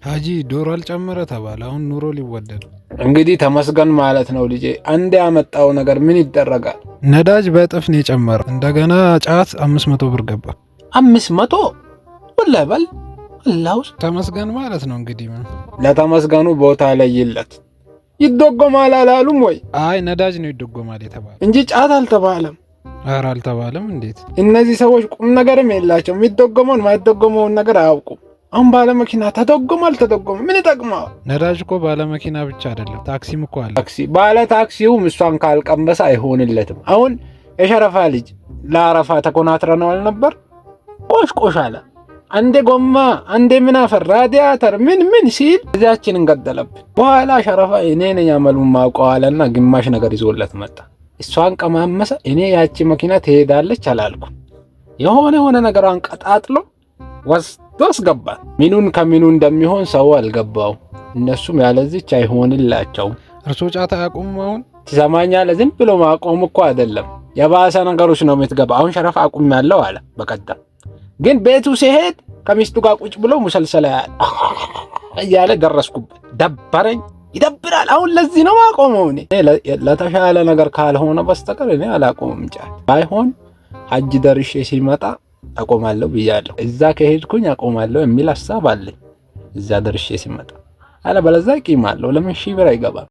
ሀጂ ዶሮ አልጨመረ ተባለ። አሁን ኑሮ ሊወደድ እንግዲህ ተመስገን ማለት ነው ልጄ። አንድ ያመጣው ነገር ምን ይደረጋል? ነዳጅ በእጥፍ ነው የጨመረው። እንደገና ጫት 500 ብር ገባ። 500 ወላሂ በል አላውስ ተመስገን ማለት ነው እንግዲህ። ምን ለተመስገኑ ቦታ ለይለት። ይደጎማል አላሉም ወይ? አይ ነዳጅ ነው ይደጎማል የተባለ እንጂ ጫት አልተባለም። ኧረ አልተባለም። እንዴት እነዚህ ሰዎች ቁም ነገርም የላቸውም። የሚደጎመውን ማይደጎመውን ነገር አያውቁም። አሁን ባለመኪና ተደጎማል ምን ይጠቅማል? ነዳጅ እኮ ባለመኪና ብቻ አይደለም፣ ታክሲም እኮ አለ። ታክሲ ባለ ታክሲውም እሷን ካልቀመሰ አይሆንለትም። አሁን የሸረፋ ልጅ ለአረፋ ተኮናትረነዋል ነበር። ቆሽ አለ። አንዴ ጎማ አንዴ ምን አፈር ራዲያተር ምን ሲል እዚያችንን ገደለብን። በኋላ ሸረፋ እኔ ነኝ ያመሉን ማውቀዋለና ግማሽ ነገር ይዞለት መጣ። እሷን ቀማመሰ። እኔ ያቺ መኪና ትሄዳለች አላልኩ። የሆነ ነገሯን ቀጣጥሎ ወስዶ አስገባል። ምኑን ከምኑ እንደሚሆን ሰው አልገባው። እነሱም ያለዚች አይሆንላቸውም። እርሶ ጫት አያቆሙም? አሁን ትሰማኛለህ? ዝም ብሎ ማቆም እኮ አይደለም፣ የባሰ ነገሮች ነው የምትገባ። አሁን ሸረፍ አቁም ያለው አለ በቀደም። ግን ቤቱ ሲሄድ ከሚስቱ ጋር ቁጭ ብሎ ሙሰልሰላ እያለ ደረስኩበት። ደበረኝ። ይደብራል። አሁን ለዚህ ነው ማቆመው። እኔ ለተሻለ ነገር ካልሆነ በስተቀር እኔ አላቆምም ጫት። ባይሆን ሀጅ ደርሼ ሲመጣ አቆማለሁ ብያለሁ። እዛ ከሄድኩኝ አቆማለሁ የሚል ሐሳብ አለኝ። እዛ ደርሼ ሲመጣ አለበለዚያ ቂማለሁ። ለምን ሺህ ብር አይገባም።